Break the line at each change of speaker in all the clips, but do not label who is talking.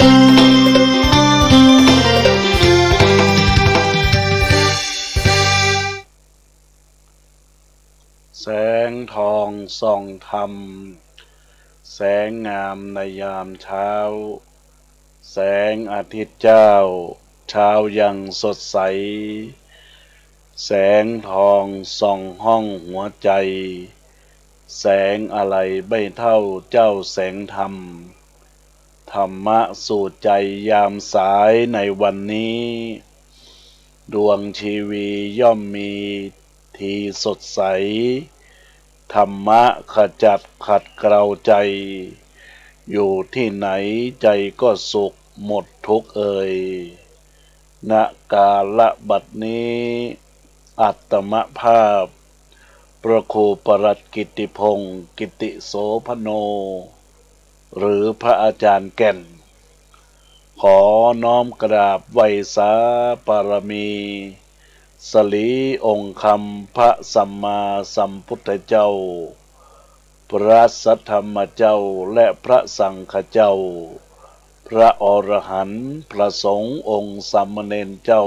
แสงทองส่องธรรมแสงงามในยามเช้าแสงอาทิตย์เจ้าเช้ายังสดใสแสงทองส่องห้องหัวใจแสงอะไรไม่เท่าเจ้าแสงธรรมธรรมะสู่ใจยามสายในวันนี้ดวงชีวีย่อมมีทีสดใสธรรมะขจัดขัดเกลาใจอยู่ที่ไหนใจก็สุขหมดทุกข์เอ่ยณกาลบัดนี้อัตมภาพพระครูปรัตกิติพงศ์กิติโสพโนหรือพระอาจารย์แก่นขอน้อมกราบไหว้สาบารมีสลีองค์คำพระสัมมาสัมพุทธเจ้าพระสัทธรรมเจ้าและพระสังฆเจ้าพระอรหันต์พระสงฆ์องค์สามเณรเจ้า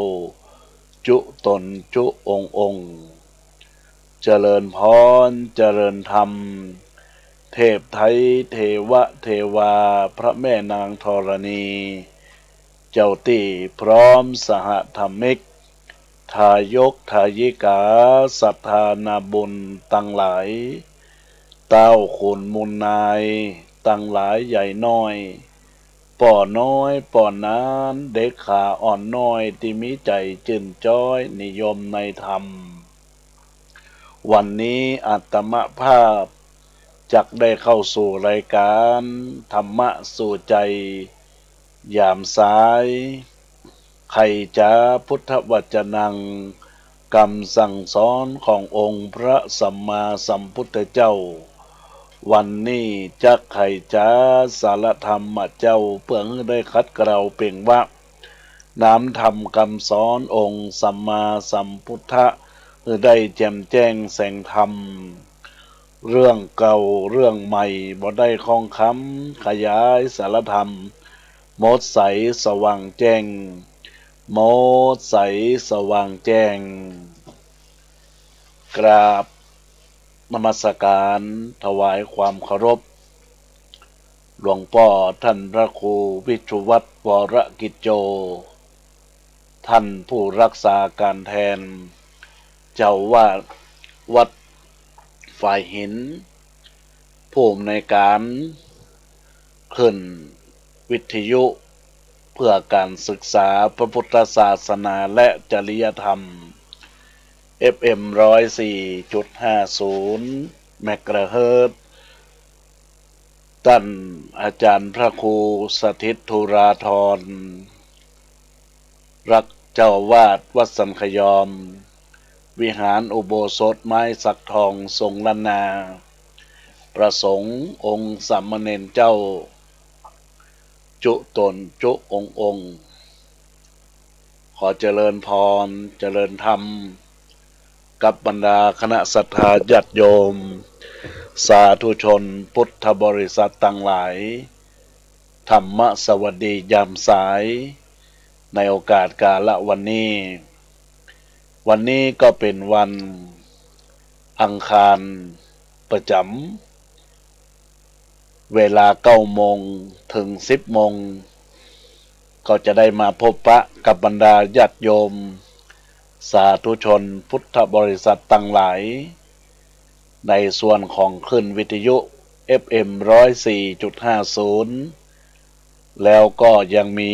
จุตนจุองค์เจริญพรเจริญธรรมเทพไทยเทวะเทวาพระแม่นางธรณีเจ้าตีพร้อมสหธรรมิกทายกทายิกาศรัทธานาบุญตั้งหลายเต้าขุนมูลนายตั้งหลายใหญ่น้อยป่อน้อยป่อนานเด็กขาอ่อนน้อยที่มีใจจื่นจ้อยนิยมในธรรมวันนี้อาตมภาพจักได้เข้าสู่รายการธรรมะสู่ใจยามสายไขจาพุทธวจนังคำสั่งสอนขององค์พระสัมมาสัมพุทธเจ้าวันนี้จักไขจาสารธรรมเจ้าเพื่อได้คัดเกลาเป่งว่าน้ำธรรมคำสอนองค์สัมมาสัมพุทธะได้แจ่มแจ้งแสงธรรมเรื่องเก่าเรื่องใหม่บ่ได้คล้องคำขยายสารธรรมหมดใสสว่างแจ้งหมดใสสว่างแจ้งกราบนมัสการถวายความเคารพหลวงพ่อท่านพระครูวิชุวัฒน์วรกิจโจท่านผู้รักษาการแทนเจ้าวาดวัดฝ่ายหินผู้อำนวยการขึ้นวิทยุเพื่อการศึกษาพระพุทธศาสนาและจริยธรรม FM 104.50 เมกะเฮิรตซ์ท่านอาจารย์พระครูสถิตธุราธรรักเจ้าวาดวัดสันขยอมวิหารอุโบสถไม้สักทองทรงล้านนาประสงค์องค์สามเณรเจ้าจุตนจุองค์ขอเจริญพรเจริญธรรมกับบรรดาคณะศรัทธาญาติโยมสาธุชนพุทธบริษัททั้งหลายธรรมสวัสดียามสายในโอกาสกาลวันนี้ก็เป็นวันอังคารประจำเวลา9 โมงถึง10 โมงก็จะได้มาพบปะกับบรรดาญาติโยมสาธุชนพุทธบริษัททั้งหลายในส่วนของคลื่นวิทยุ FM 104.50 แล้วก็ยังมี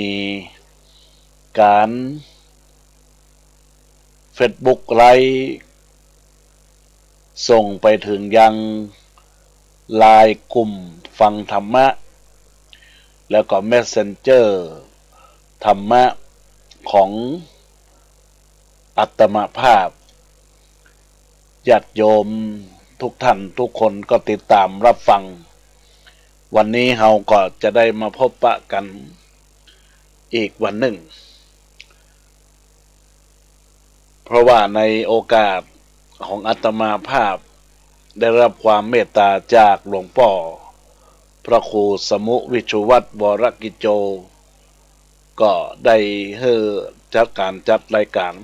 การ Facebook ไลฟ์ส่งไปถึงยังไลน์กลุ่มฟังธรรมะแล้วก็ Messenger ธรรมะของอัตมภาพญาติโยมทุกท่านทุกคนก็ติดตามรับฟังวันนี้เราก็จะได้มาพบปะกันอีกวันหนึ่งเพราะว่าในโอกาสของอาตมาภาพได้รับความเมตตาจากหลวงพ่อพระครูสมุวิชุวัฒน์วรกิจโจ ก็ได้จัดการจัดรายการ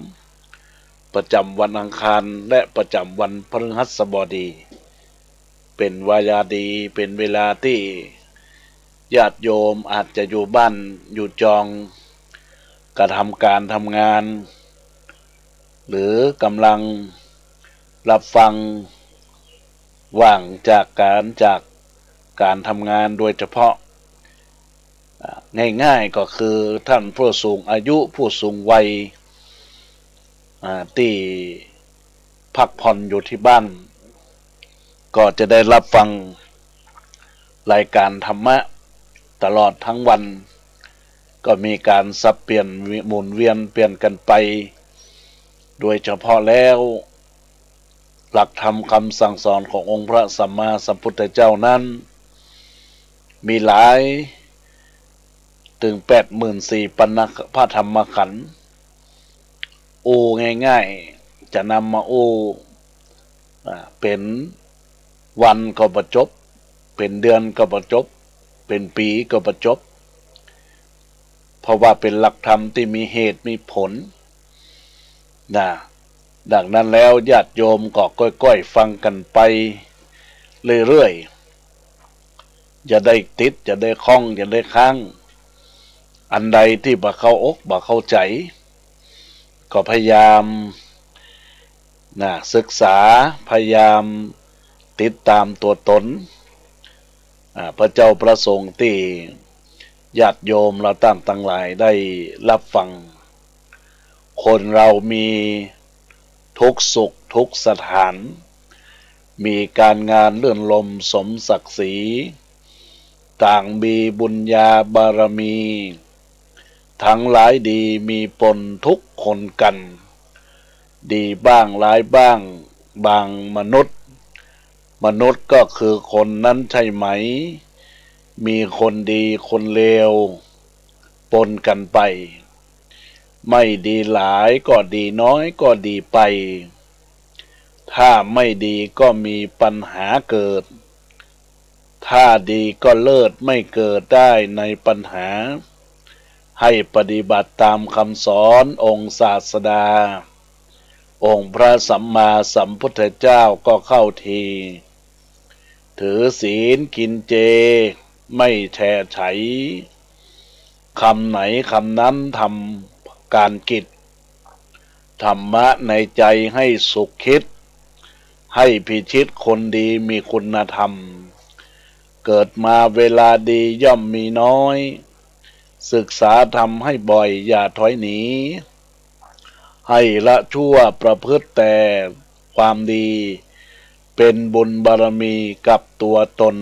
ประจำวันอังคารและประจำวันพฤหัสบดีเป็นวาระดีเป็นเวลาที่ญาติโยมอาจจะอยู่บ้านอยู่จองกระทำการทำงานหรือกำลังรับฟังว่างจากการทำงานโดยเฉพาะง่ายๆก็คือท่านผู้สูงอายุผู้สูงวัยที่พักผ่อนอยู่ที่บ้านก็จะได้รับฟังรายการธรรมะตลอดทั้งวันก็มีการสับเปลี่ยนหมุนเวียนเปลี่ยนกันไปโดยเฉพาะแล้วหลักธรรมคำสั่งสอนขององค์พระสัมมาสัมพุทธเจ้านั้นมีหลายถึง84,000พระธรรมขันธ์ง่ายๆจะนำมาเป็นวันก็ประจบเป็นเดือนก็ประจบเป็นปีก็ประจบเพราะว่าเป็นหลักธรรมที่มีเหตุมีผลดังนั้นแล้วญาติโยมก็ก้อยๆฟังกันไปเรื่อยๆจะได้ติดจะได้คล่องจะได้ค้างอันใดที่บ่เข้าอกบ่เข้าใจก็พยายามศึกษาพยายามติดตามตัวตนพระเจ้าประสงค์ที่ญาติโยมเราตั้งหลายได้รับฟังคนเรามีทุกสุขทุกสถานมีการงานเลื่อนลมสมศักดิ์ศรีต่างมีบุญญาบารมีทั้งหลายดีมีปนทุกคนกันดีบ้างร้ายบ้างบางมนุษย์ก็คือคนนั้นใช่ไหมมีคนดีคนเลวปนกันไปไม่ดีหลายก็ดีน้อยก็ดีไปถ้าไม่ดีก็มีปัญหาเกิดถ้าดีก็เลิศไม่เกิดได้ในปัญหาให้ปฏิบัติตามคำสอนองค์ศาสดาองค์พระสัมมาสัมพุทธเจ้าก็เข้าทีถือศีลกินเจไม่แช่ไฉคำไหนคำนั้นทำการกิจธรรมะในใจให้สุขคิดให้พิชิตคนดีมีคุณธรรมเกิดมาเวลาดีย่อมมีน้อยศึกษาธรรมให้บ่อยอย่าถอยหนีให้ละชั่วประพฤติแต่ความดีเป็นบุญบารมีกับตัวตน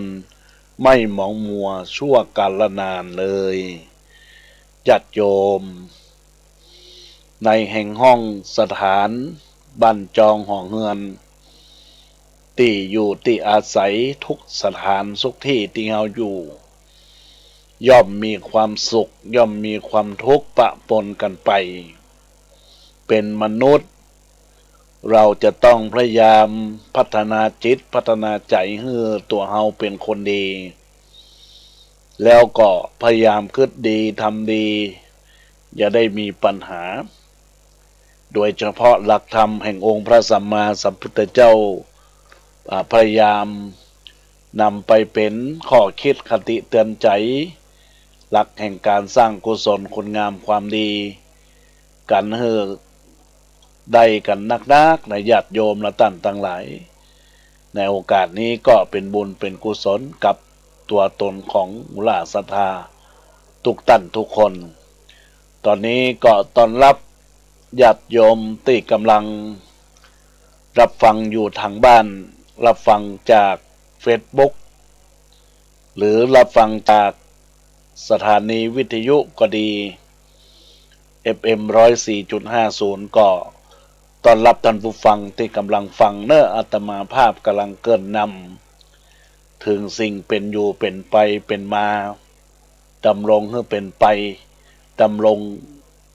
ไม่หมองมัวชั่วกาลนานเลยญาติโยมในแห่งห้องสถานบ้านจองห้องเฮือนที่อยู่ที่อาศัยทุกสถานทุกที่ที่เราอยู่ย่อมมีความสุขย่อมมีความทุกข์ปะปนกันไปเป็นมนุษย์เราจะต้องพยายามพัฒนาจิตพัฒนาใจให้ตัวเราเป็นคนดีแล้วก็พยายามคิดดีทำดีอย่าได้มีปัญหาโดยเฉพาะหลักธรรมแห่งองค์พระสัมมาสัมพุทธเจ้าพยายามนำไปเป็นข้อคิดคติเตือนใจหลักแห่งการสร้างกุศลคุณงามความดีกันให้ได้กันนักๆในญาติโยมและท่านทั้งหลายในโอกาสนี้ก็เป็นบุญเป็นกุศลกับตัวตนของมุลาศรัทธาทุกท่านทุกคนตอนนี้ก็ต้อนรับญาติโยมที่กำลังรับฟังอยู่ทางบ้านรับฟังจาก Facebook หรือรับฟังจากสถานีวิทยุก็ดี FM 104.50 ก็ต้อนรับท่านผู้ฟังที่กำลังฟังอาตมาภาพกำลังเกริ่นนำถึงสิ่งเป็นอยู่เป็นไปเป็นมาดำรงให้เป็นไปดำรง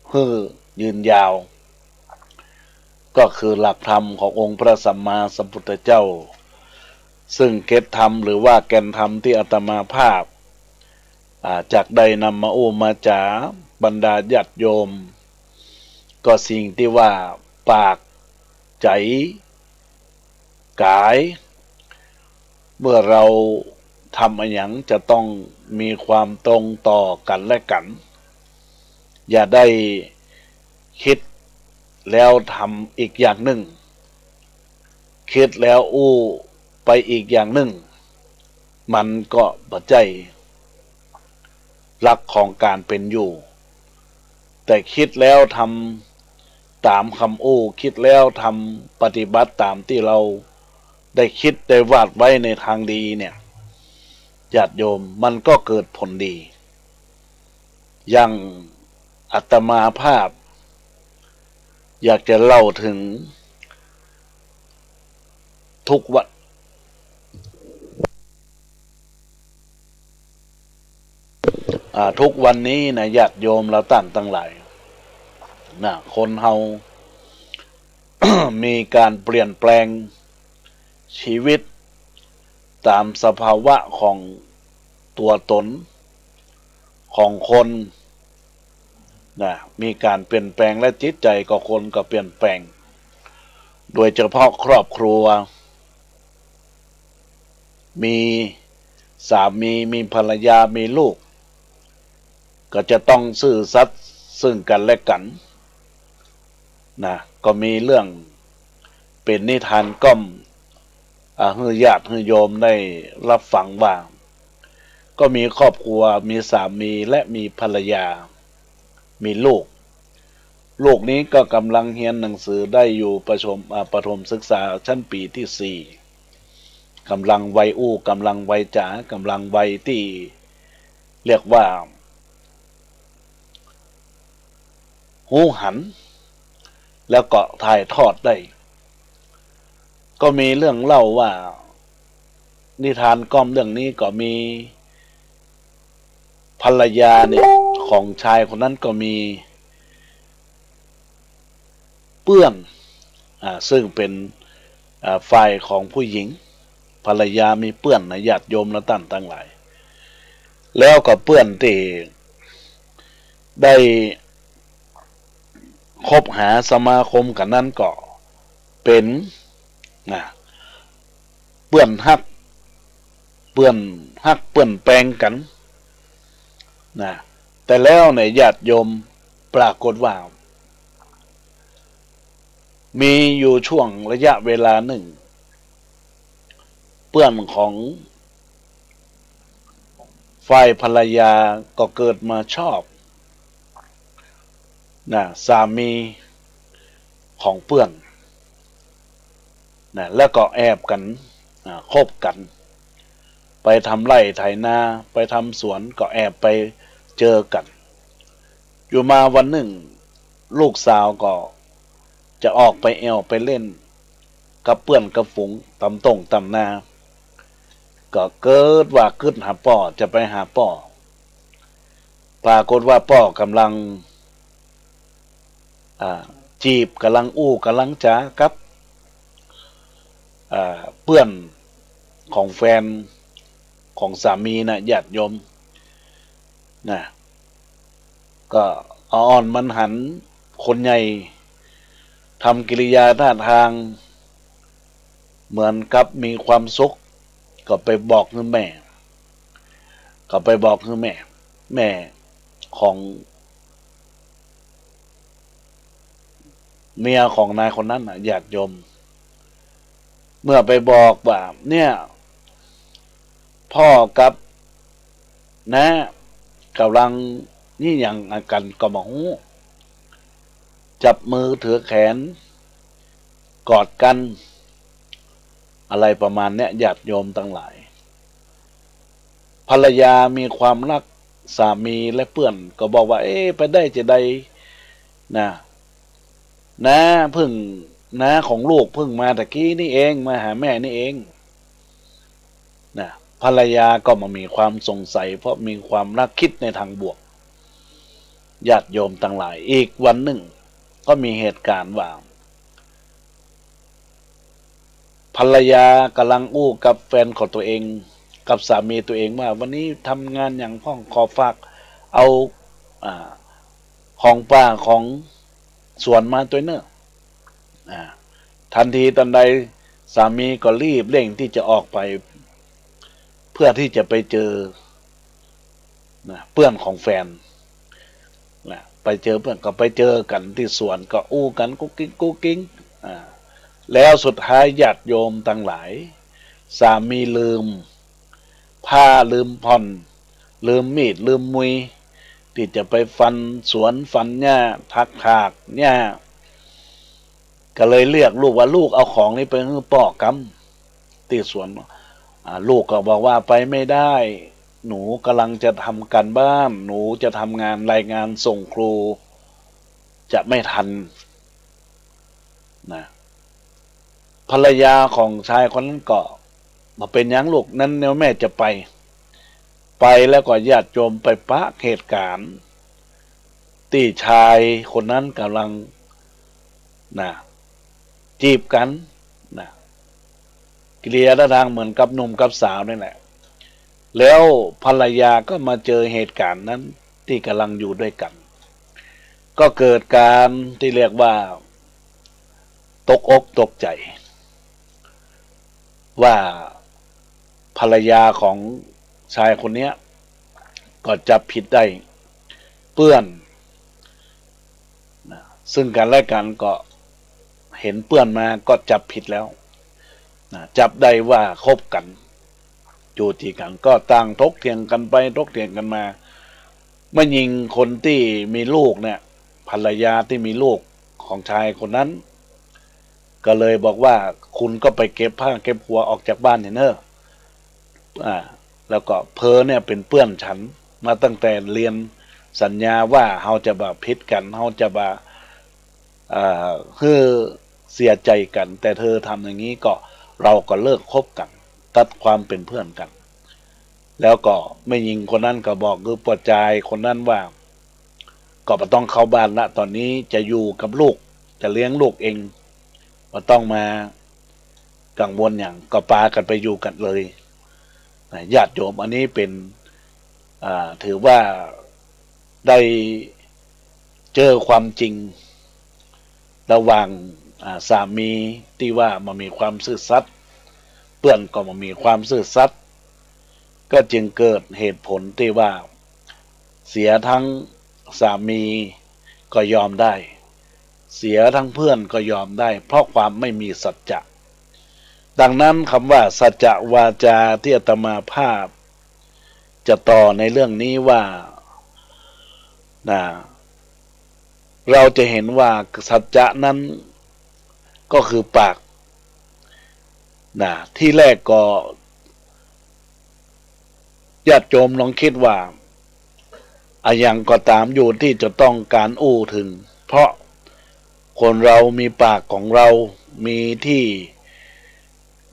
ให้ยืนยาวก็คือหลักธรรมขององค์พระสัมมาสัมพุทธเจ้าซึ่งเกตธรรมหรือว่าแก่นธรรมที่อาตมาภาพ จากได้นำมาโอมาจาบรรดาญาติโยมก็สิ่งที่ว่าปากใจกายเมื่อเราทำอะไรอย่างจะต้องมีความตรงต่อกันและกันอย่าได้คิดแล้วทำอีกอย่างหนึ่งคิดแล้วอู้ไปอีกอย่างหนึ่งมันก็ปัจจัยหลักของการเป็นอยู่แต่คิดแล้วทำตามคำอู้คิดแล้วทำปฏิบัติตามที่เราได้คิดได้วาดไว้ในทางดีเนี่ยญาติโยมมันก็เกิดผลดีอย่างอาตมาภาพอยากจะเล่าถึงทุกวันทุกวันนี้นะญาติโยมเราตั้งหลายนะคนเฮา มีการเปลี่ยนแปลงชีวิตตามสภาวะของตัวตนของคนนะมีการเปลี่ยนแปลงและจิตใจของคนก็เปลี่ยนแปลงโดยเฉพาะครอบครัวมีสามีมีภรรยามีลูกก็จะต้องซื่อสัตย์ซึ่งกันและกันนะก็มีเรื่องเป็นนิทานก้อมให้ญาติให้โยมได้รับฟังว่าก็มีครอบครัวมีสามีและมีภรรยามีลูกนี้ก็กำลังเรียนหนังสือได้อยู่ประถมศึกษาชั้นปีที่สี่กำลังวัยอู้กำลังวัยจ๋ากำลังวัยที่เรียกว่าหูหันแล้วก็ถ่ายทอดได้ก็มีเรื่องเล่าว่านิทานก้อมเรื่องนี้ก็มีภรรยาเนี่ยของชายคนนั้นก็มีเปื้อนซึ่งเป็นฝ่ายของผู้หญิงภรรยามีเปื้อนนะญาติโยมและตั้งหลายแล้วก็เปื้อนที่ได้คบหาสมาคมกันนั้นก็เป็นนะเปื้อนฮักเปื้อนฮักเปื้อนแปลงกันนะแต่แล้วในญาติโยมปรากฏว่ามีอยู่ช่วงระยะเวลาหนึ่งเปื้อนของฝ่ายภรรยาก็เกิดมาชอบนะสามีของเปื้อนนะแล้วก็แอบกันคบกันไปทำไร่ไถนาไปทำสวนก็แอบไปเจอกันอยู่มาวันหนึ่งลูกสาวก็จะออกไปแอวไปเล่นกับเปื้อนกับฝูงตำต้งตำนาก็เกิดว่าขึ้นหาป่อจะไปหาป่อปรากฏว่าป่อกำลังจีบกำลังอู้กำลังจ้ากับเพื่อนของแฟนของสามีนะญาติโยมนะก็อ่อนมันหันคนใหญ่ทำกิริยาท่าทางเหมือนกับมีความสุขก็ไปบอกคือแม่ก็ไปบอกคือแม่ของเมียของนายคนนั้นนะญาติโยมเมื่อไปบอกว่าเนี่ยพ่อกับนะกำลังนี่อย่างกันก็บอกหูจับมือถือแขนกอดกันอะไรประมาณเนี้ยญาติโยมทั้งหลายภรรยามีความรักสามีและเพื่อนก็บอกว่าเอ๊ะไปได้จะได้นะพึ่งน้าของลูกพึ่งมาตะกี้นี่เองมาหาแม่นี่เองนะภรรยาก็มามีความสงสัยเพราะมีความรักคิดในทางบวกญาติโยมทั้งหลายอีกวันหนึ่งก็มีเหตุการณ์ว่าภรรยากำลังอู้กับแฟนของตัวเอง กับสามีตัวเองว่าวันนี้ทำงานอย่างพ่องขอฝากเอาของป่าของสวนมาตัวเนอะทันทีทันใดสามีก็รีบเร่งที่จะออกไปเพื่อที่จะไปเจอเพื่อนของแฟนไปเจอเพื่อนก็ไปเจอกันที่สวนก็อู้กันกุ๊กกิ๊งกุ๊กกิ๊งแล้วสุดท้ายญาติโยมทั้งหลายสามีลืมผ้าลืมผ่อนลืมมีดลืมมุยที่จะไปฟันสวนฟันหญ้าทักถากหญ้าก็เลยเรียกลูกว่าลูกเอาของนี้ไปให้พ่อกำที่สวนลูกก็บอกว่าไปไม่ได้หนูกำลังจะทำการบ้านหนูจะทำงานรายงานส่งครูจะไม่ทันนะภรรยาของชายคนนั้นก็มาเป็นยังลูกนั้นเนี่ยแม่จะไปแล้วก็ญาติโยมไปปะเหตุการณ์ที่ชายคนนั้นกำลังจีบกันกิริยาท่าทางเหมือนกับหนุ่มกับสาวนี่แหละแล้วภรรยาก็มาเจอเหตุการณ์นั้นที่กำลังอยู่ด้วยกันก็เกิดการที่เรียกว่าตกอกตกใจว่าภรรยาของชายคนนี้ก็จับผิดได้เปื้อนซึ่งกันและกันก็เห็นเปื้อนมาก็จับผิดแล้วจับได้ว่าคบกันจูจีกันก็ต่างทกเถียงกันไปทกเถียงกันมาเมื่อยิงคนที่มีลูกเนี่ยภรรยาที่มีลูกของชายคนนั้นก็เลยบอกว่าคุณก็ไปเก็บผ้าเก็บหัวออกจากบ้านเนอะแล้วก็เพอเนี่ยเป็นเพื่อนฉันมาตั้งแต่เรียนสัญญาว่าเราจะแบบพิษกันเราจะแบบคือเสียใจกันแต่เธอทำอย่างนี้ก็เราก็เลิกคบกันตัดความเป็นเพื่อนกันแล้วก็ไม่ยิงคนนั้นก็บอกคือปวดใจคนนั้นว่าก็ไม่ต้องเข้าบ้านละตอนนี้จะอยู่กับลูกจะเลี้ยงลูกเองไม่ต้องมากังวลอย่างก็ปากันไปอยู่กันเลยญาติโยมอันนี้เป็นถือว่าได้เจอความจริงระหว่างสามีที่ว่ามันมีความซื่อสัตย์เพื่อนก็มันมีความซื่อสัตย์ก็จึงเกิดเหตุผลที่ว่าเสียทั้งสามีก็ยอมได้เสียทั้งเพื่อนก็ยอมได้เพราะความไม่มีสัจจะดังนั้นคำว่าสัจจะวาจาที่อาตมาภาพจะต่อในเรื่องนี้ว่าเราจะเห็นว่าสัจจะนั้นก็คือปากที่แรกก็ญาติโยมลองคิดว่าอย่างก็ตามอยู่ที่จะต้องการอู้ถึงเพราะคนเรามีปากของเรามีที่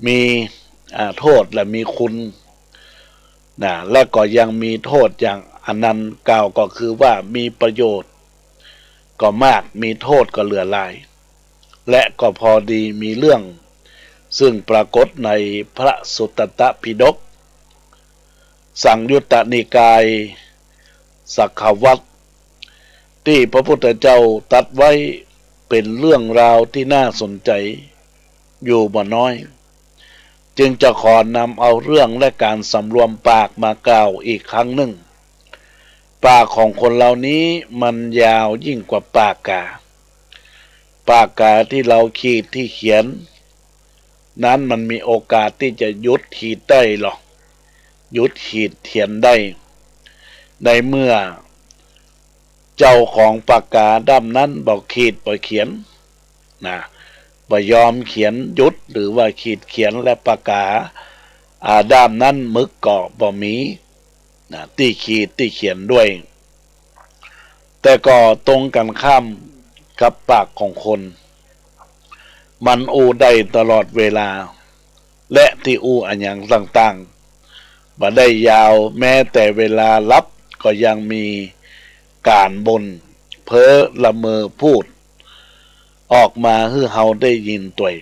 มีโทษและมีคุณและก็ยังมีโทษอย่างอนันต์กล่าวก็คือว่ามีประโยชน์ก็มากมีโทษก็เหลือหลายและก็พอดีมีเรื่องซึ่งปรากฏในพระสุตตปิฎกสังยุตตนิกายสักขวัตรที่พระพุทธเจ้าตรัสไว้เป็นเรื่องราวที่น่าสนใจอยู่บ่น้อยจึงจะขอนำเอาเรื่องและการสำรวมปากมากล่าวอีกครั้งหนึ่งปากของคนเหล่านี้มันยาวยิ่งกว่าปากกาที่เราขีดที่เขียนนั้นมันมีโอกาสที่จะยุดขีดได้หรอกยุดขีดเขียนได้ในเมื่อเจ้าของปากกาด้ามนั้นบอกขีดบ่เขียนบ่ยอมเขียนยุดหรือว่าขีดเขียนและปากกาด้ามนั้นมึกก็บ่มีที่ขีดที่เขียนด้วยแต่ก็ตรงกันข้ามกับปากของคนมันอู้ได้ตลอดเวลาและที่อู้อันอย่างต่างๆบ่ได้ยาวแม้แต่เวลารับก็ยังมีการบ่นเพ้อละเมอพูดออกมาให้เฮาได้ยินตัว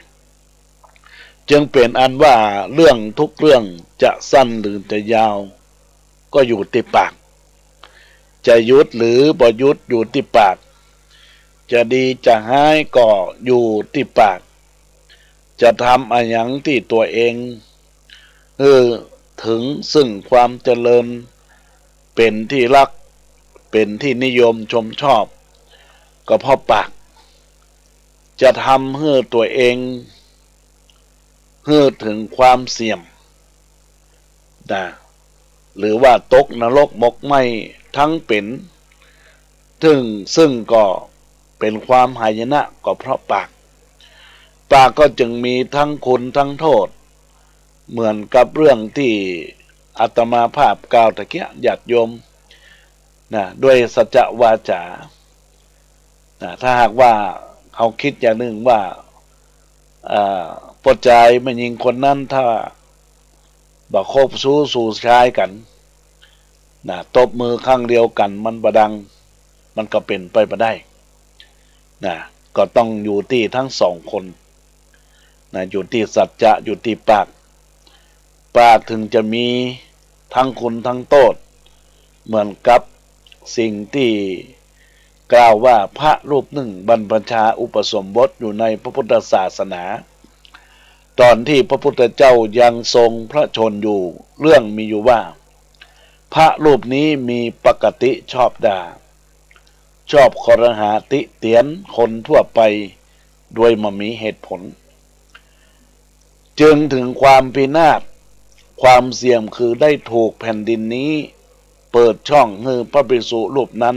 จึงเป็นอันว่าเรื่องทุกเรื่องจะสั้นหรือจะยาวก็อยู่ที่ปากจะยุดหรือบ่ยุดอยู่ที่ปากจะดีจะหายก็อยู่ที่ปากจะทำอะไรอย่างที่ตัวเองถึงซึ่งความเจริญเป็นที่รักเป็นที่นิยมชมชอบก็เพราะปากจะทำให้ตัวเองให้ถึงความเสี่ยมนะหรือว่าตกนรกมกไหมทั้งเป็นซึ่งก็เป็นความหายนะก็เพราะปากก็จึงมีทั้งคุณทั้งโทษเหมือนกับเรื่องที่อาตมาภาพกล่าวตะเกียญาติโยมนะด้วยสัจวาจานะถ้าหากว่าเขาคิดอย่างหนึ่งว่าปดใจมันยิงคนนั้นถ้าบ่คบสู่ชายกันนะตบมือข้างเดียวกันมันบดังมันก็เป็นไปไม่ได้นะก็ต้องอยู่ที่ทั้งสองคนนะอยู่ที่สัจจะอยู่ที่ปากถึงจะมีทั้งคุณทั้งโทษเหมือนกับสิ่งที่กล่าวว่าพระรูปหนึ่งบรรพชาอุปสมบทอยู่ในพระพุทธศาสนาตอนที่พระพุทธเจ้ายังทรงพระชนอยู่เรื่องมีอยู่ว่าพระรูปนี้มีปกติชอบด่าชอบครหาติเตียนคนทั่วไปโดยไม่มีเหตุผลจึงถึงความพินาศความเสี่ยมคือได้ถูกแผ่นดินนี้เปิดช่องให้พระภิกษุรูปนั้น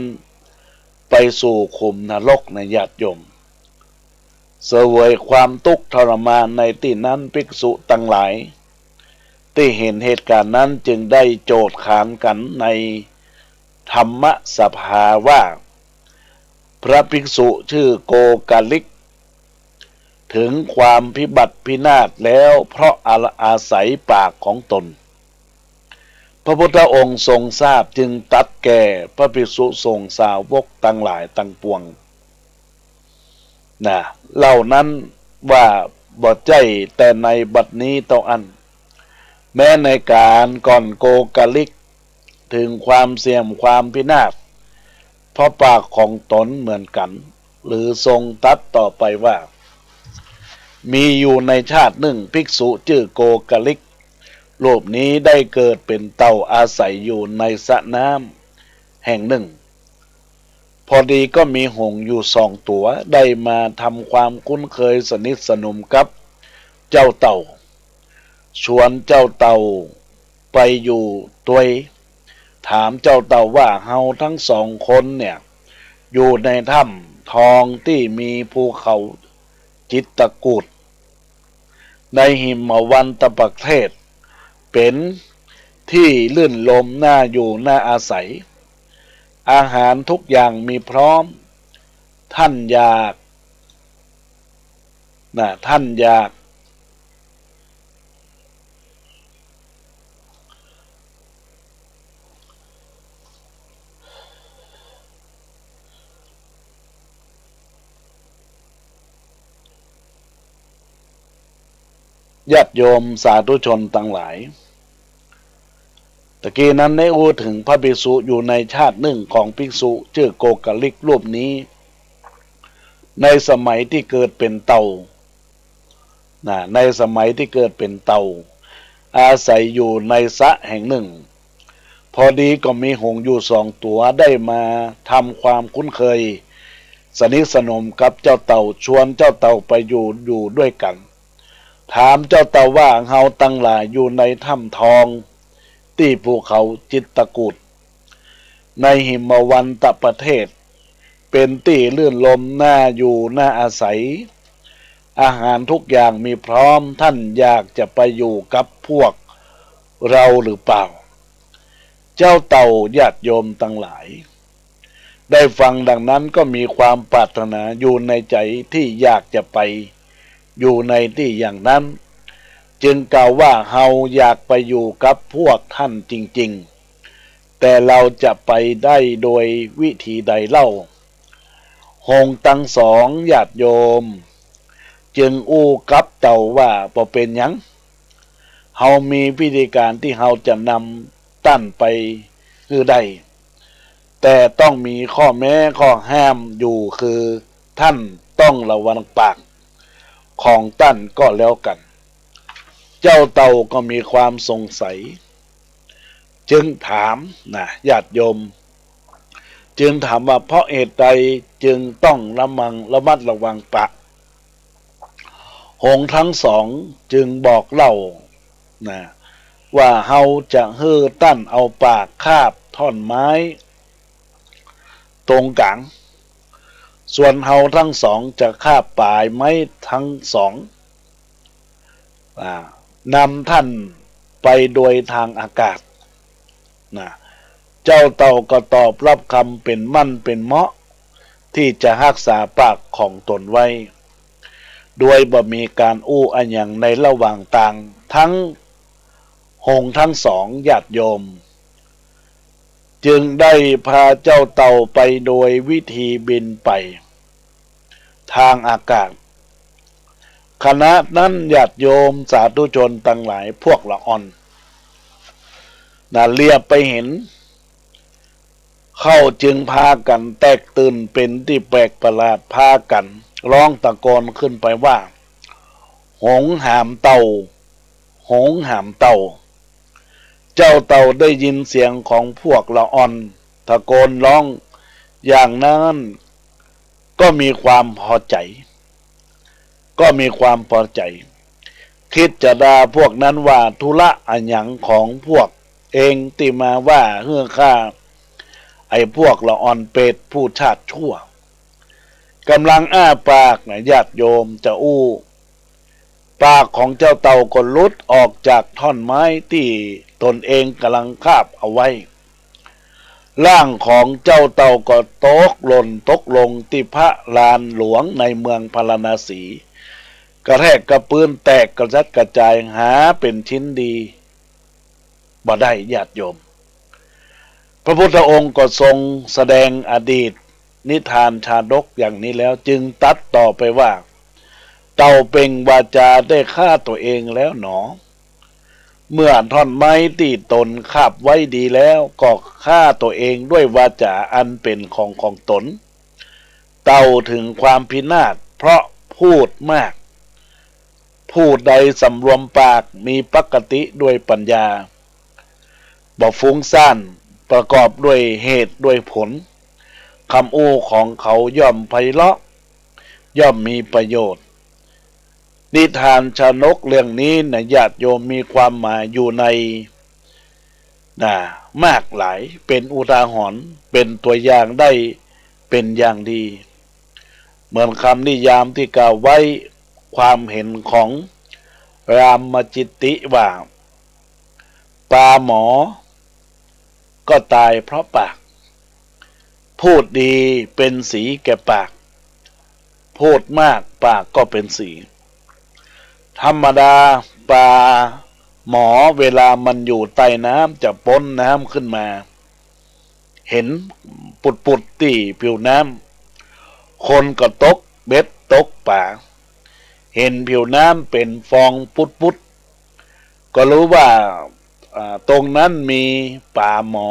ไปสู่ขุมนรกในญาติโยมเสวยความทุกข์ทรมานในที่นั้นภิกษุทั้งหลายที่เห็นเหตุการณ์นั้นจึงได้โจทย์ขานกันในธรรมสภาว่าพระภิกษุชื่อโกกาลิกถึงความพิบัติพินาศแล้วเพราะอาศัยปากของตนพระพุทธองค์ทรงทราบจึงตัดแก่พระภิกษุสงฆ์สาวกตั้งหลายตั้งปวงนะเหล่านั้นว่าบ่ใจแต่ในบัดนี้เท่าอันแม้ในการก่อนโกกาลิกถึงความเสี่ยมความพินาศเพราะปากของตนเหมือนกันหรือทรงตัดต่อไปว่ามีอยู่ในชาติหนึ่งภิกษุชื่อโกกาลิกรูปนี้ได้เกิดเป็นเต่าอาศัยอยู่ในสระน้ำแห่งหนึ่งพอดีก็มีหงส์อยู่2 ตัวได้มาทำความคุ้นเคยสนิทสนมกับเจ้าเต่าชวนเจ้าเต่าไปอยู่ด้วยถามเจ้าเต่าว่าเฮาทั้ง2 คนเนี่ยอยู่ในถ้ำทองที่มีภูเขาจิตรกูฏในหิมวันตประเทศเป็นที่ลื่นลมน่าอยู่น่าอาศัยอาหารทุกอย่างมีพร้อมท่านอยากญาติโยมสาธุชนทั้งหลายตะกี้นั้นได้พูดถึงพระภิกษุอยู่ในชาติหนึ่งของภิกษุชื่อโกกาลิกรูปนี้ในสมัยที่เกิดเป็นเต่าในสมัยที่เกิดเป็นเต่าอาศัยอยู่ในสระแห่งหนึ่งพอดีก็มีหงส์อยู่2 ตัวได้มาทำความคุ้นเคยสนิทสนมกับเจ้าเต่าชวนเจ้าเต่าไปอยู่ด้วยกันถามเจ้าเต่าว่าเฮาตั้งหลายอยู่ในถ้ำทองที่ภูเขาจิตรกูฏในหิมวันตประเทศเป็นที่ลื่นลมน่าอยู่น่าอาศัยอาหารทุกอย่างมีพร้อมท่านอยากจะไปอยู่กับพวกเราหรือเปล่าเจ้าเต่าญาติโยมทั้งหลายได้ฟังดังนั้นก็มีความปรารถนาอยู่ในใจที่อยากจะไปอยู่ในที่อย่างนั้นจึงกล่าวว่าเฮาอยากไปอยู่กับพวกท่านจริงๆแต่เราจะไปได้โดยวิธีใดเล่าหงส์ทั้ง2ญาติโยม จึงอู้กับเต่าว่าบ่เป็นหยังเฮามีพิธีการที่เฮาจะนำตั้นไปคือได้แต่ต้องมีข้อแม้ข้อห้ามอยู่คือท่านต้องระวังปากของตั้นก็แล้วกัน เจ้าเต่าก็มีความสงสัยจึงถามนะญาติโยมจึงถามว่าเพราะเหตุใดจึงต้องระมัดระวังปากหงส์ทั้งสองจึงบอกเล่านะว่าเฮาจะเฮือตั้นเอาปากคาบท่อนไม้ตรงกลางส่วนเฮาทั้งสองจะคาบปลายไม้ทั้งสองนำท่านไปโดยทางอากาศนะเจ้าเต่าก็ตอบรับคำเป็นมั่นเป็นเหมาะที่จะรักษาปากของตนไว้ด้วยบ่มีการอู้อันอย่างในระหว่างต่างทั้งหงส์ทั้งสองญาติโยมจึงได้พาเจ้าเต่าไปโดยวิธีบินไปทางอากาศคณะนั้นญาติโยมสาธุชนตั้งหลายพวกละอ่อนเลียบไปเห็นเข้าจึงพากันแตกตื่นเป็นที่แปลกประหลาดพากันร้องตะโกนขึ้นไปว่าหงส์หามเต่าหงส์หามเต่าเจ้าเต่าได้ยินเสียงของพวกละอ่อนตะโกนร้องอย่างนั้นก็มีความพอใจคิดจะด่าพวกนั้นว่าธุระอันหยังของพวกเองที่มาว่าเฮือข้าไอ้พวกละอ่อนเป็ดผู้ชาติชั่วกำลังอ้าปากนะญาติโยมจะอู้ปากของเจ้าเต่าก็หลุดออกจากท่อนไม้ที่ตนเองกำลังคาบเอาไว้ร่างของเจ้าเต่าก็ตกลงที่พระลานหลวงในเมืองพาราณสีกระแทกกระปื้นแตกกระจัดกระจายหาเป็นชิ้นดีบ่ได้ญาติโยมพระพุทธองค์ก็ทรงแสดงอดีตนิทานชาดกอย่างนี้แล้วจึงตัดต่อไปว่าเต่าเป่งวาจาได้ฆ่าตัวเองแล้วหนอเมื่อท่อนไม้ที่ตนคาบไว้ดีแล้วก็ฆ่าตัวเองด้วยวาจาอันเป็นของตนเต่าถึงความพินาศเพราะพูดมากผู้ใดสำรวมปากมีปกติด้วยปัญญาบ่ฟุ้งซ่านประกอบด้วยเหตุด้วยผลคำอู้ของเขาย่อมไพเราะย่อมมีประโยชน์นิทานชาดกเรื่องนี้นะญาติโยมมีความหมายอยู่ในมากหลายเป็นอุทาหรณ์เป็นตัวอย่างได้เป็นอย่างดีเหมือนคำนิยามที่กล่าวไว้ความเห็นของรามจิตติว่าปลาหมอก็ตายเพราะปากพูดดีเป็นสีแก่ปากพูดมากปากก็เป็นสีธรรมดาปลาหมอเวลามันอยู่ใต้น้ำจะพ้นน้ำขึ้นมาเห็นปุดที่ผิวน้ำคนก็ตกเบ็ดตกป่าเห็นผิวน้ำเป็นฟองปุดก็รู้ว่าตรงนั้นมีปลาหมอ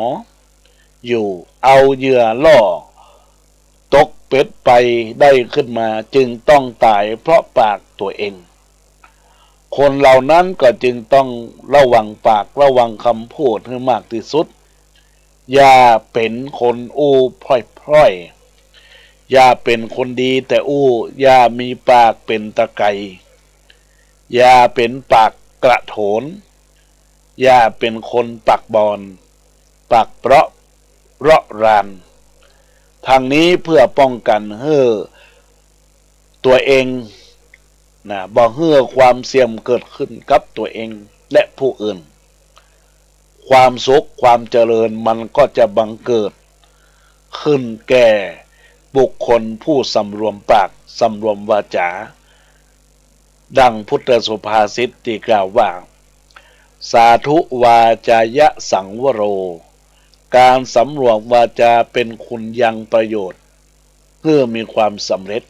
อยู่เอาเหยื่อล่อตกเป็ดไปได้ขึ้นมาจึงต้องตายเพราะปากตัวเองคนเหล่านั้นก็จึงต้องระวังปากระวังคำพูดให้มากที่สุดอย่าเป็นคนอู้พร่อยอย่าเป็นคนดีแต่อู้อย่ามีปากเป็นตะไคร่อย่าเป็นปากกระโถนอย่าเป็นคนปากบอนปากเปราะรานทางนี้เพื่อป้องกันตัวเองบ่ความเสี่ยมเกิดขึ้นกับตัวเองและผู้อื่นความสุขความเจริญมันก็จะบังเกิดขึ้นแก่บุคคลผู้สำรวมปากสำรวมวาจาดังพุทธสุภาษิตที่กล่าวว่าสาธุวาจายะสังวโรการสำรวมวาจาเป็นคุณยังประโยชน์เพื่อมีความสำเร็จ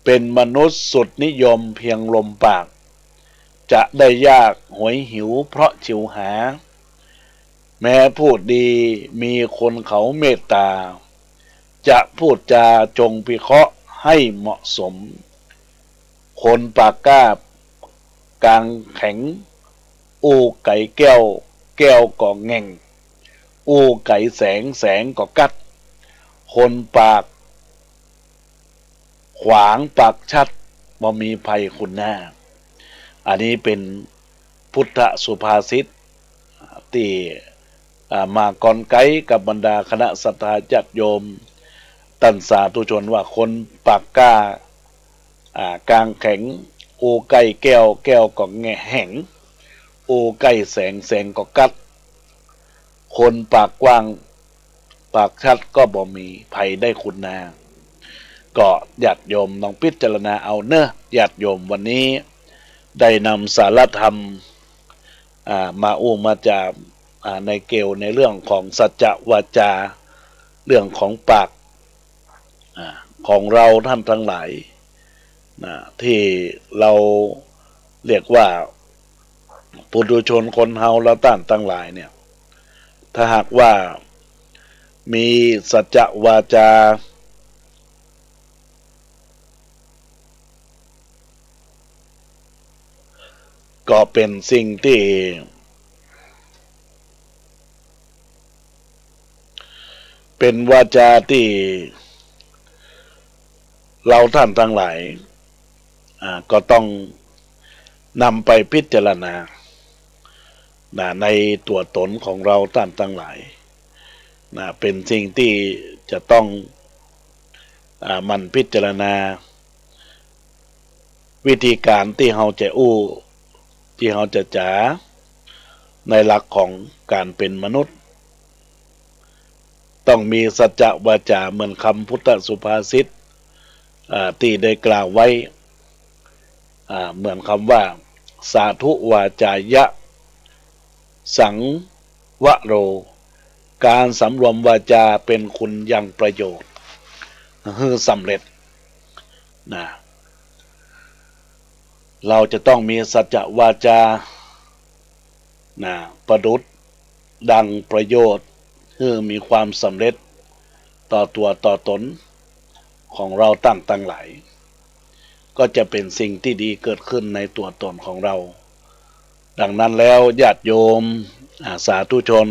เป็นมนุษย์สุดนิยมเพียงลมปากจะได้ยากหวยหิวเพราะฉิวหาแม้พูดดีมีคนเขาเมตตาจะพูดจาจงพิเคราะห์ให้เหมาะสมคนปากกล้ากลางแข็งอูไก่แก้วแก้วก็แง่งอูไก่แสงแสงก็กัดคนปากขวางปากชัดบ่มีภัยคุณหน้าอันนี้เป็นพุทธสุภาษิตที่มากรไกกับบรรดาคณะสัตยาญาติโยมตันสาธุชนว่าคนปากกล้ากลางแข็งโอไก่แก้วแก้วก็แง่แห้งโอไก่แสงแสงก็กัดคนปากกว้างปากชัดก็บ่มีภัยได้คุณนาก็ญาติโยมลองพิจารณาเอาเนอะญาติโยมวันนี้ได้นำสารธรรมมามาจากในเกลในเรื่องของสัจจะวาจาเรื่องของปากของเราท่านทั้งหลายที่เราเรียกว่าปุถุชนคนเฮาและต้านทั้งหลายเนี่ยถ้าหากว่ามีสัจจะวาจาก็เป็นสิ่งที่เป็นวาจาที่เราท่านทั้งหลายก็ต้องนำไปพิจารณาในตัวตนของเราท่านทั้งหลายเป็นสิ่งที่จะต้องมันพิจารณาวิธีการที่เราจะที่เราจะจ๋าในหลักของการเป็นมนุษย์ต้องมีสัจจะวาจาเหมือนคำพุทธสุภาษิตที่ได้กล่าวไว้เหมือนคำว่าสาธุวาจายะสังวโรการสำรวมวาจาเป็นคุณยังประโยชน์คือสำเร็จเราจะต้องมีสัจจะวาจาประดุจดังประโยชน์คือมีความสำเร็จต่อตัวต่อตนของเราตั้งหลายก็จะเป็นสิ่งที่ดีเกิดขึ้นในตัวตนของเราดังนั้นแล้วญาติโยมสาธุชน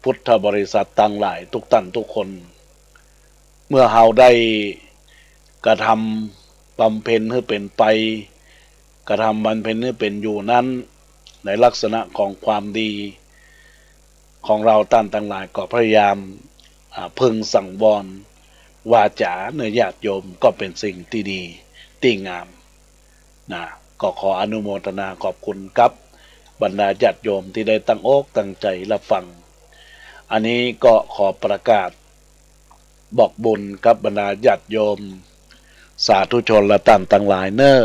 พุทธบริษัทต่างหลายทุกท่านทุกคนเมื่อเราได้กระทำบำเพ็ญให้เป็นไปกระทำบำเพ็ญให้เป็นอยู่นั้นในลักษณะของความดีของเราตั้งหลายก็พยายามพึงสั่งวรวาจาในญาติโยมก็เป็นสิ่งที่ดีที่งามก็ขออนุโมทนาขอบคุณกับบรรดาญาติโยมที่ได้ตั้งอกตั้งใจรับฟังอันนี้ก็ขอประกาศบอกบุญกับบรรดาญาติโยมสาธุชนและท่านทั้งหลายเนอ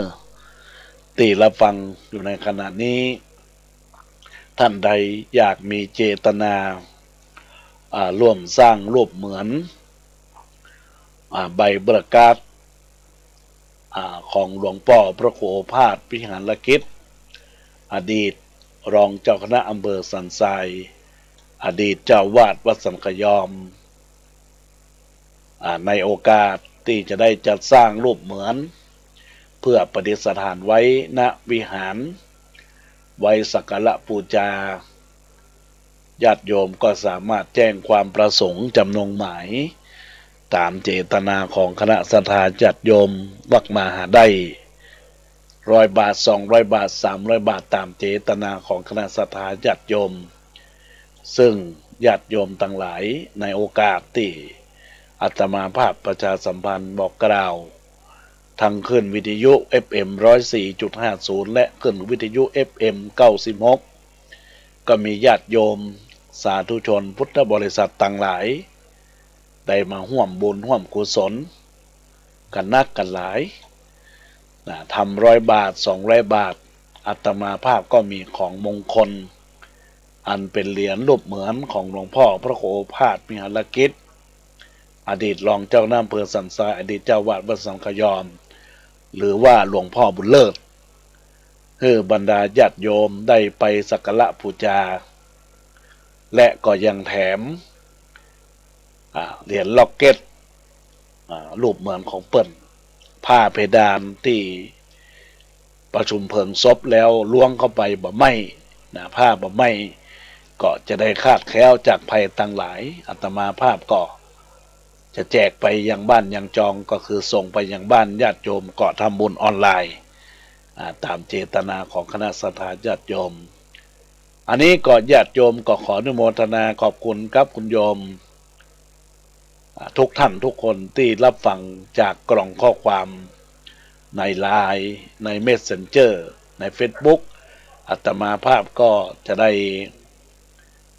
ที่รับฟังอยู่ในขณะนี้ท่านใดอยากมีเจตนาร่วมสร้างรูปเหมือนใบประกาศของหลวงพ่อพระครูโอภาสวิหารกิจอดีตรองเจ้าคณะอำเภอสันทรายอดีตเจ้าวาดวัดสันขยอมในโอกาสที่จะได้จัดสร้างรูปเหมือนเพื่อประดิษฐานไว้ณวิหารไว้สักการะบูชาญาติโยมก็สามารถแจ้งความประสงค์จำนงหมายตามเจตนาของคณะสัตยาญาติโยมวักมาหาได้100 บาท200 บาท300 บาทตามเจตนาของคณะสัตยาญาติโยมซึ่งญาติโยมทั้งหลายในโอกาสที่อาตมาภาพประชาสัมพันธ์บอกกล่าวทั้งขึ้นวิทยุ FM 104.50 และขึ้นวิทยุ FM 96ก็มีญาติโยมสาธุชนพุทธบริษัทต่างหลายได้มาร่วมบุญร่วมกุศลกันนักกันหลายทำ100 บาท200 บาทอาตมาภาพก็มีของมงคลอันเป็นเหรียญรูปเหมือนของหลวงพ่อพระครูโอภาสวิหารกิจอดีตรองเจ้าหน้าอำเภอสันทรายอดีตเจ้าวาดวัดสังขยอม หรือว่าหลวงพ่อบุญเลิศให้บรรดาญาติโยมได้ไปสักการะบูชาและก็ยังแถมเหรียญล็อกเก็ตรูปเหมือนของเปิ้ลผ้าเพดานที่ประชุมเพลิงศพแล้วล้วงเข้าไปบ่ไหม้ผ้าบ่ไหม้ก็จะได้คาดแคล้วจากภัยต่างหลายอาตมาภาพก็จะแจกไปยังบ้านยังจองก็คือส่งไปยังบ้านญาติโยมก็ทำบุญออนไลน์ตามเจตนาของคณะสัตยาญาติโยมอันนี้ก็ญาติโยมก็ขออนุโมทนาขอบคุณครับคุณโยมทุกท่านทุกคนที่รับฟังจากกล่องข้อความในไลน์ในเมสเซนเจอร์ใน Facebook อาตมาภาพก็จะได้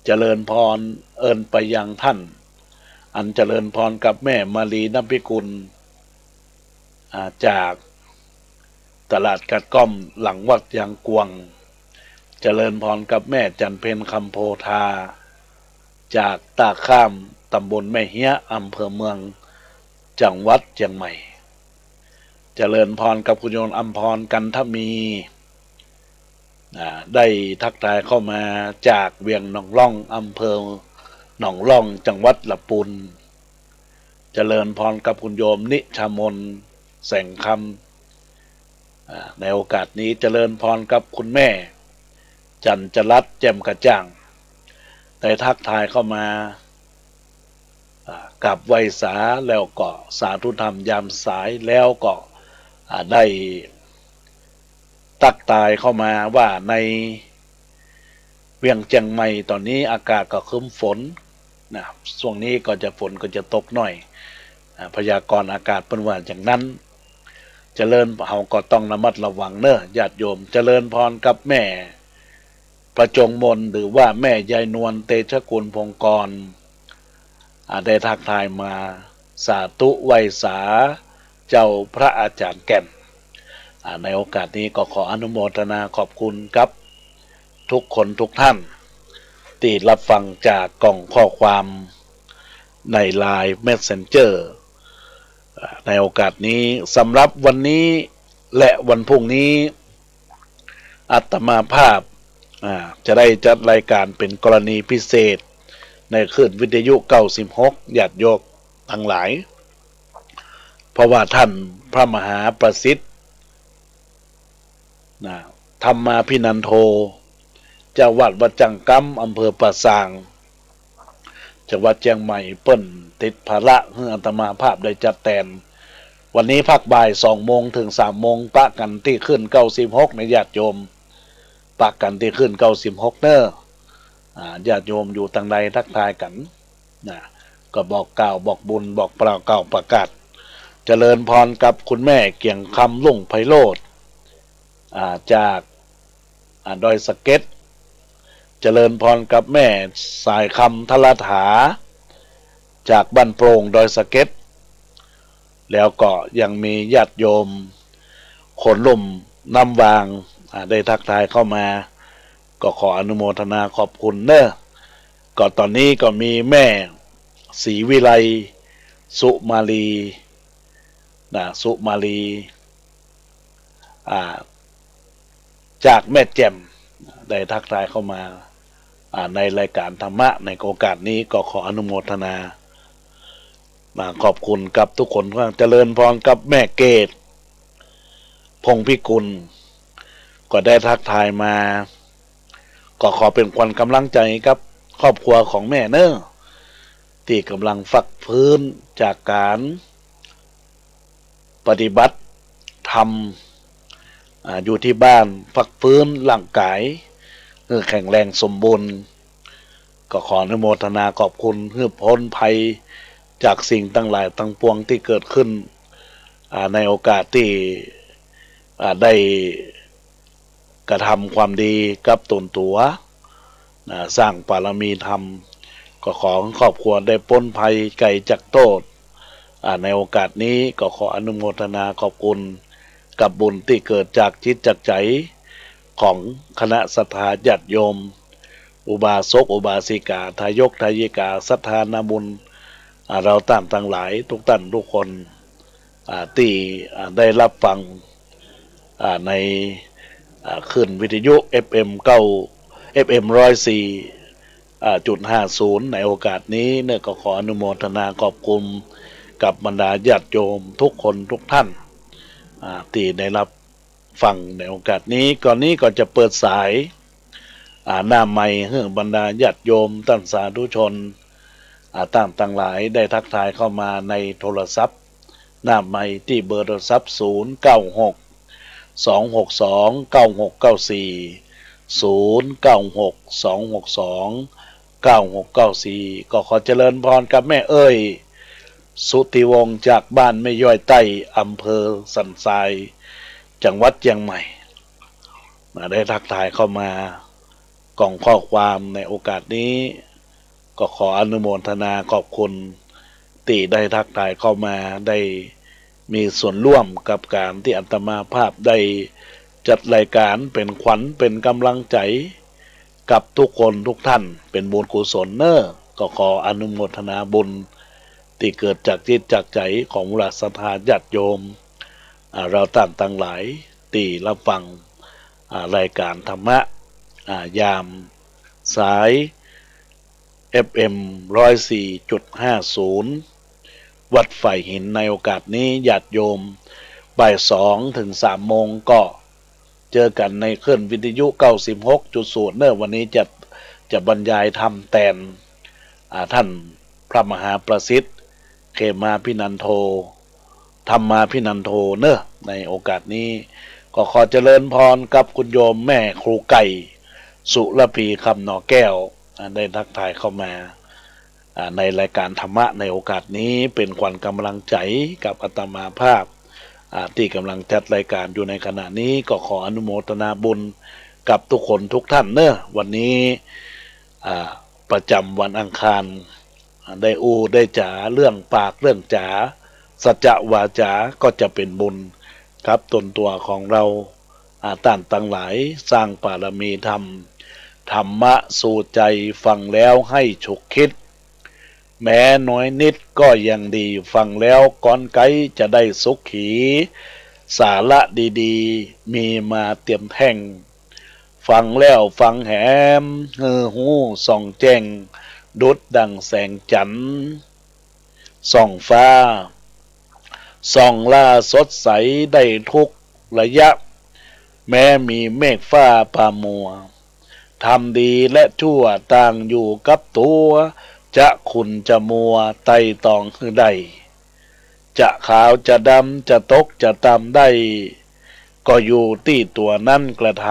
เจริญพรเอิญไปยังท่านอันเจริญพรกับแม่มารีน้ำพิกุลจากตลาดกัดก้อมหลังวัดยางกวงเจริญพรกับแม่จันเพนคำโพธาจากตาข้ามตำบลแม่เฮียอำเภอเมืองจังหวัดเชียงใหม่เจริญพรกับคุณโยมอัมพรกันทมีได้ทักทายเข้ามาจากเวียงหนองล่องอำเภอหนองล่องจังหวัดลำพูนเจริญพรกับคุณโยมนิชามนแสงคำในโอกาสนี้เจริญพรกับคุณแม่จันจรัตน์แจ่มกระจ่างได้ทักทายเข้ามากับไวสาแล้วก็สาธุธรรมยามสายแล้วก็ได้ตักตายเข้ามาว่าในเวียงเจียงใหม่ตอนนี้อากาศก็ครึ้มฝนช่วงนี้ก็จะฝนก็จะตกหน่อยพยากรณ์อากาศเป็นว่าอย่างนั้นเจริญเฮาก็ต้องระมัดระวังเนอะญาติโยมเจริญพรกับแม่ประจงมนหรือว่าแม่ยายนวลเตชะกุลพงกรได้ทักทายมาสาธุไวสาเจ้าพระอาจารย์แก่นในโอกาสนี้ก็ขออนุโมทนาขอบคุณครับทุกคนทุกท่านที่รับฟังจากกล่องข้อความในไลน์ Messenger ในโอกาสนี้สำหรับวันนี้และวันพรุ่งนี้อาตมาภาพจะได้จัดรายการเป็นกรณีพิเศษในคลื่นวิทยุ96ญาติโยมทั้งหลายเพราะว่าท่านพระมหาประสิทธิ์ธรรมาภินันโทเจ้าวัดวัดจังกำอำเภอป่าซางจังหวัดเชียงใหม่เปิ้นติดภาระเพื่ออาตมาภาพได้จัดแต่งวันนี้พักบ่าย2 โมงถึง3 โมงปะกันที่ขึ้น96ในญาติโยมปะกันที่ขึ้น96เนอะญาติโยมอยู่ทางใดทักทายกันก็บอกกล่าวบอกบุญบอกเปล่ากล่าวประกาศเจริญพรกับคุณแม่เกี่ยงคำลุ่งไพโรจน์จากดอยสะเก็ดเจริญพรกับแม่สายคำทลถาจากบ้านโปร่งดอยสะเก็ดแล้วก็ยังมีญาติโยมขนลุ่มน้ำวางได้ทักทายเข้ามาก็ขออนุโมทนาขอบคุณเนอะก็ตอนนี้ก็มีแม่ศรีวิไลสุมาลีสุมาลีจากแม่แจ่มได้ทักทายเข้ามาในรายการธรรมะในโอกาสนี้ก็ขออนุโมทนาขอบคุณกับทุกคนที่เจริญพรกับแม่เกศพงพิกุลก็ได้ทักทายมาก็ขอเป็นขวัญกำลังใจกับครอบครัวของแม่เนอะที่กำลังฝักฟื้นจากการปฏิบัติธรรมอยู่ที่บ้านฝักฟื้นร่างกายแข็งแรงสมบูรณ์ก็ขออนุโมทนาขอบคุณเพื่อพ้นภัยจากสิ่งตั้งหลายตั้งปวงที่เกิดขึ้นในโอกาสที่ได้กระทำความดีกับตนตัวสร้างบารมีธรรมก็ขอครอบครัวได้พ้นภัยไกลจากโทษในโอกาสนี้ก็ขออนุโมทนาขอบคุณกับบุญที่เกิดจากจิตจากใจของคณะศรัทธาญาติโยมอุบาสกอุบาสิกาทายกทายิกาศรัทธานาบุญเราต่างหลายทุกท่านทุกคน ที่ได้รับฟังในขึ้นวิทยุ FM 9 FM 104.50ในโอกาสนี้เนี่ยก็ขออนุโมทนาขอบคุณกับบรรดาญาติโยมทุกคนทุกท่านที่ได้รับฟังในโอกาสนี้ก่อนนี้ก็จะเปิดสายหน้าไมค์ให้บรรดาญาติโยมท่านสาธุชนต่างหลายได้ทักทายเข้ามาในโทรศัพท์หน้าไมค์ที่เบอร์โทรศัพท์096 262 9694 096 262 9694ก็ขอเจริญพรกับแม่เอ้ยสุติวงศ์จากบ้านแม่ย่อยใต้อำเภอสันทรายจังหวัดเชียงใหม่ได้ทักทายเข้ามากล่องข้อความในโอกาสนี้ก็ขออนุโมทนาขอบคุณที่ได้ทักทายเข้ามาได้มีส่วนร่วมกับการที่อาตมาภาพได้จัดรายการเป็นขวัญเป็นกำลังใจกับทุกคนทุกท่านเป็นบุญกุศลก็ขออนุโมทนาบุญที่เกิดจากจิตจากใจของราศรัทธาญาติโยมเราต่างหลายที่รับฟังรายการธรรมะยามสาย FM 104.50 วัดไฝ่หินในโอกาสนี้ญาติโยมบ่าย2 ถึง 3 โมงก็เจอกันในคลื่นวิทยุ 96.0 วันนี้จะบรรยายธรรมแทนท่านพระมหาประสิทธิ์เขมาพินันโทธรรมาพินันโทในโอกาสนี้ก็ขอเจริญพรกับคุณโยมแม่ครูไก่สุรพีคำหนอแก้วได้ทักทายเข้ามาในรายการธรรมะในโอกาสนี้เป็นขวัญกำลังใจกับอาตมาภาพที่กำลังจัดรายการอยู่ในขณะนี้ก็ขออนุโมทนาบุญกับทุกคนทุกท่านวันนี้ประจำวันอังคารได้ได้จ๋าเรื่องปากเรื่องจ๋าสัจวาจาก็จะเป็นบุญครับตนตัวของเราต่างหลายสร้างบารมีธรรมธรรมะสู่ใจฟังแล้วให้ฉุกคิดแม้น้อยนิดก็ยังดีฟังแล้วก้อนไกจะได้สุขขีสาระดีๆมีมาเตรียมแท่งฟังแล้วฟังแหมหูส่องแจ้งดุดดังแสงจันทร์ส่องฟ้าส่องล่าสดใสได้ทุกระยะแม้มีเมฆฟ้าผ่ามัวทำดีและชั่วต่างอยู่กับตัวจะขุ่นจะมัวไต่ตองคือใดจะขาวจะดำจะตกจะตำได้ก็อยู่ที่ตัวนั่นกระท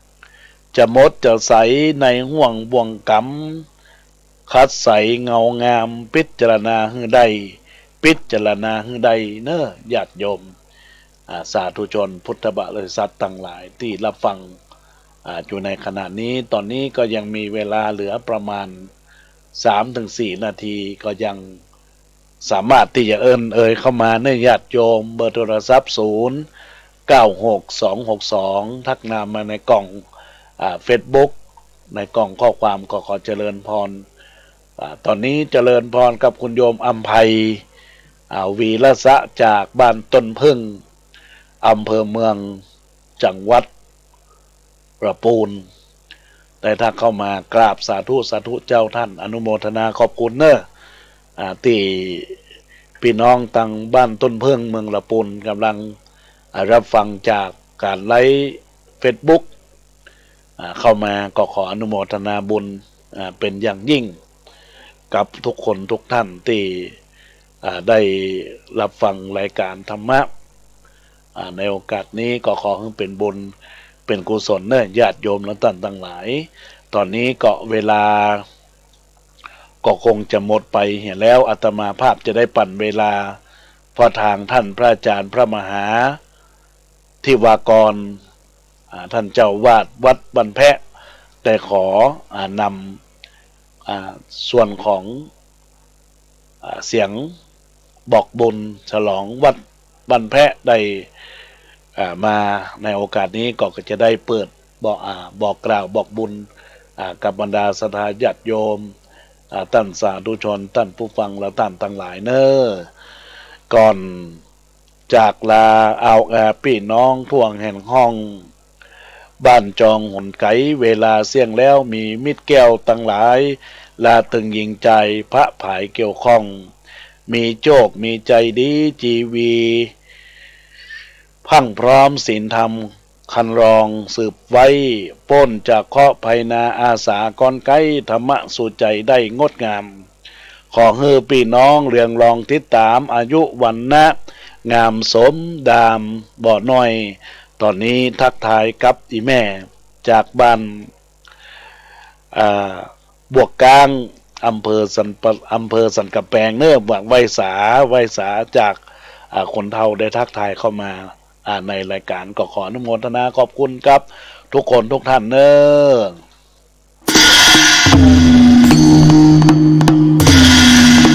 ำจะมดจะใสในห่วงบ่วงกำคัดใสเงางามพิจารณาคือใดพิจารณาคือใดญาติโยมสาธุชนพุทธบริษัทต่างหลายที่รับฟังอยู่ในขณะนี้ตอนนี้ก็ยังมีเวลาเหลือประมาณ 3-4 นาทีก็ยังสามารถที่จะเอ่ยเข้ามาญาติโยมเบอร์โทรศัพท์096 262ทักนามมาในกล่องFacebook ในกล่องข้อความก็ขอเจริญพรตอนนี้เจริญพรกับคุณโยมอัมภัยวีรสะจากบ้านต้นพึ่งอำเภอเมืองจังหวัดระปูนได้ทักเข้ามากราบสาธุเจ้าท่านอนุโมทนาขอบคุณที่พี่น้องตังบ้านต้นพึ่งเมืองระปูนกำลังรับฟังจากการไลฟ์เฟซบุ๊กเข้ามาก็ขออนุโมทนาบุญเป็นอย่างยิ่งกับทุกคนทุกท่านที่ได้รับฟังรายการธรรมะในโอกาสนี้ก็ขอให้เป็นบุญเป็นกุศลญาติโยมและท่านทั้งหลายตอนนี้ก็เวลาก็คงจะหมดไปเห็นแล้วอาตมาภาพจะได้ปั่นเวลาพอทางท่านพระอาจารย์พระมหาทิวากรท่านเจ้าวาดวัดบันแพะแต่ขอนำส่วนของเสียงบอกบุญฉลองวัดบันแพะได้มาในโอกาสนี้ก็จะได้เปิดบอกกล่าวบอกบุญกับบรรดาศรัทธาญาติโยมท่านสาธุชนท่านผู้ฟังและท่านทั้งหลายก่อน จากลาเอาพี่น้องพวงแห่งห้องบ้านจองหนไกเวลาเสี่ยงแล้วมีมิตรแก้วตั้งหลายลาตึงยิงใจพระผายเกี่ยวข้องมีโจกมีใจดีจีวีพังพร้อมศีลธรรมคันรองสืบไว้ป้นจากเคาะภัยนาอาสากรไกธรรมะสู่ใจได้งดงามขอเฮือพี่น้องเรียงรองติดตามอายุวันนะงามสมดามบ่อน้อยตอนนี้ทักทายกับอีแม่จากบ้านบวกกลางอำเภอสันกำแพงเนื้อเมืองไวสาจากคนเฒ่าได้ทักทายเข้ามาในรายการก็ขออนุโมทนาขอบคุณครับทุกคนทุกท่านเนอ